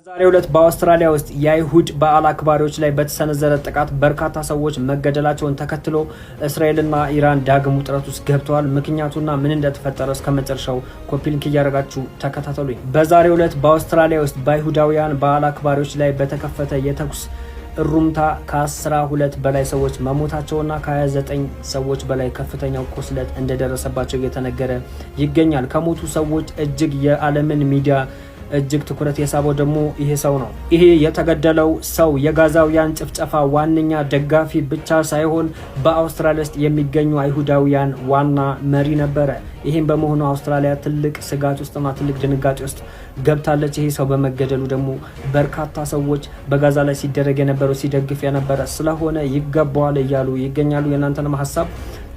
በዛሬው ዕለት በአውስትራሊያ ውስጥ የአይሁድ በዓል አክባሪዎች ላይ በተሰነዘረ ጥቃት በርካታ ሰዎች መገደላቸውን ተከትሎ እስራኤልና ኢራን ዳግም ውጥረት ውስጥ ገብተዋል። ምክንያቱና ምን እንደተፈጠረ እስከመጨረሻው ኮፒ ሊንክ እያደረጋችሁ ተከታተሉኝ። በዛሬው ዕለት በአውስትራሊያ ውስጥ በአይሁዳውያን በዓል አክባሪዎች ላይ በተከፈተ የተኩስ እሩምታ ከ12 በላይ ሰዎች መሞታቸውና ከ29 ሰዎች በላይ ከፍተኛው ቁስለት እንደደረሰባቸው እየተነገረ ይገኛል። ከሞቱ ሰዎች እጅግ የዓለምን ሚዲያ እጅግ ትኩረት የሳበው ደግሞ ይሄ ሰው ነው። ይሄ የተገደለው ሰው የጋዛውያን ጭፍጨፋ ዋነኛ ደጋፊ ብቻ ሳይሆን በአውስትራሊያ ውስጥ የሚገኙ አይሁዳውያን ዋና መሪ ነበረ። ይሄም በመሆኑ አውስትራሊያ ትልቅ ስጋት ውስጥና ትልቅ ድንጋጤ ውስጥ ገብታለች። ይሄ ሰው በመገደሉ ደግሞ በርካታ ሰዎች በጋዛ ላይ ሲደረግ የነበረው ሲደግፍ የነበረ ስለሆነ ይገባዋል እያሉ ይገኛሉ። የእናንተንም ሀሳብ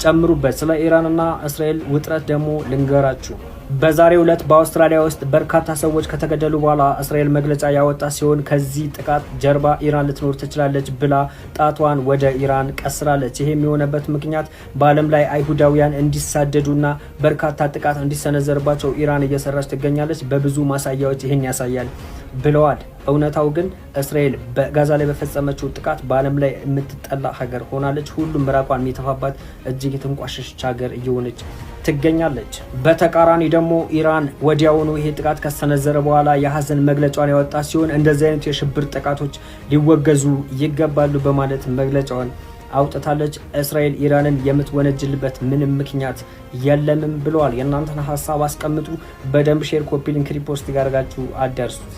ጨምሩበት። ስለ ኢራንና እስራኤል ውጥረት ደግሞ ልንገራችሁ። በዛሬው ዕለት በአውስትራሊያ ውስጥ በርካታ ሰዎች ከተገደሉ በኋላ እስራኤል መግለጫ ያወጣ ሲሆን ከዚህ ጥቃት ጀርባ ኢራን ልትኖር ትችላለች ብላ ጣቷን ወደ ኢራን ቀስራለች። ይሄ የሚሆነበት ምክንያት በዓለም ላይ አይሁዳውያን እንዲሳደዱና በርካታ ጥቃት እንዲሰነዘርባቸው ኢራን እየሰራች ትገኛለች። በብዙ ማሳያዎች ይህን ያሳያል ብለዋል። እውነታው ግን እስራኤል በጋዛ ላይ በፈጸመችው ጥቃት በዓለም ላይ የምትጠላ ሀገር ሆናለች። ሁሉም ምራቋን የሚተፋባት እጅግ የተንቋሸሸች ሀገር እየሆነች ትገኛለች። በተቃራኒ ደግሞ ኢራን ወዲያውኑ ይሄ ጥቃት ከሰነዘረ በኋላ የሀዘን መግለጫዋን ያወጣ ሲሆን እንደዚህ አይነት የሽብር ጥቃቶች ሊወገዙ ይገባሉ በማለት መግለጫዋን አውጥታለች። እስራኤል ኢራንን የምትወነጅልበት ምንም ምክንያት የለምም ብለዋል። የእናንተን ሀሳብ አስቀምጡ። በደንብ ሼር፣ ኮፒ ሊንክ፣ ሪፖስት ጋርጋችሁ አዳርሱት።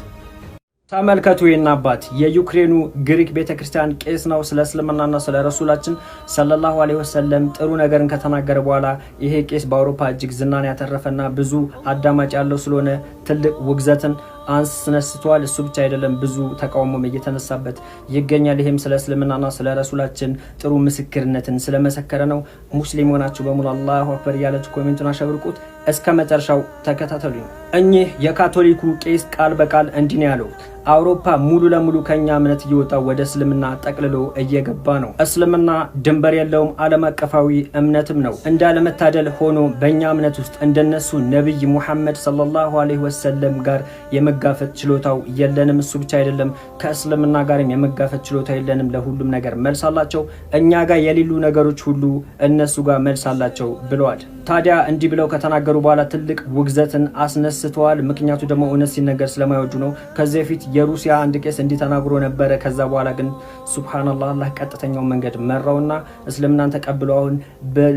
ተመልከቱ። የናባት የዩክሬኑ ግሪክ ቤተክርስቲያን ቄስ ነው። ስለ እስልምናና ስለ ረሱላችን ሰለላሁ ዐለይሂ ወሰለም ጥሩ ነገርን ከተናገረ በኋላ ይሄ ቄስ በአውሮፓ እጅግ ዝናን ያተረፈና ብዙ አዳማጭ ያለው ስለሆነ ትልቅ ውግዘትን አስነስቷል። እሱ ብቻ አይደለም፣ ብዙ ተቃውሞም እየተነሳበት ይገኛል። ይሄም ስለ እስልምናና ስለ ረሱላችን ጥሩ ምስክርነትን ስለመሰከረ ነው። ሙስሊም ሆናችሁ በሙሉ አላሁ አክበር እያላችሁ ኮሜንቱን አሸብርቁት። እስከ መጨረሻው ተከታተሉ። እኚህ የካቶሊኩ ቄስ ቃል በቃል እንዲህ ነው ያለው። አውሮፓ ሙሉ ለሙሉ ከኛ እምነት እየወጣ ወደ እስልምና ጠቅልሎ እየገባ ነው። እስልምና ድንበር የለውም፣ ዓለም አቀፋዊ እምነትም ነው። እንዳለመታደል ሆኖ በእኛ እምነት ውስጥ እንደነሱ ነብይ ሙሐመድ ሰለላሁ ዐለይሂ ወሰለም ጋር የመጋፈጥ ችሎታው የለንም። እሱ ብቻ አይደለም፣ ከእስልምና ጋርም የመጋፈጥ ችሎታ የለንም። ለሁሉም ነገር መልስ አላቸው። እኛ ጋር የሌሉ ነገሮች ሁሉ እነሱ ጋር መልስ አላቸው ብለዋል። ታዲያ እንዲህ ብለው ከተናገሩ በኋላ ትልቅ ውግዘትን አስነስተዋል። ምክንያቱ ደግሞ እውነት ሲነገር ስለማይወዱ ነው። ከዚህ በፊት የሩሲያ አንድ ቄስ እንዲህ ተናግሮ ነበረ። ከዛ በኋላ ግን ሱብሃንአላህ አላህ ቀጥተኛው መንገድ መራውና እስልምናን ተቀብለው አሁን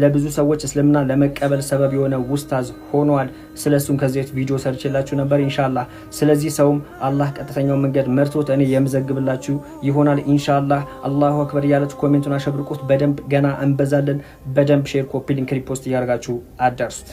ለብዙ ሰዎች እስልምናን ለመቀበል ሰበብ የሆነ ውስታዝ ሆኗል። ስለሱም ከዚህ በፊት ቪዲዮ ሰርችላችሁ ነበር ኢንሻአላህ። ስለዚህ ሰውም አላህ ቀጥተኛው መንገድ መርቶት እኔ የምዘግብላችሁ ይሆናል ኢንሻአላህ። አላሁ አክበር እያላችሁ ኮሜንቱን አሸብርቁት። በደንብ ገና እንበዛለን። በደንብ ሼር፣ ኮፒ ሊንክ፣ ሪፖስት እያደረጋችሁ አዳርሱት።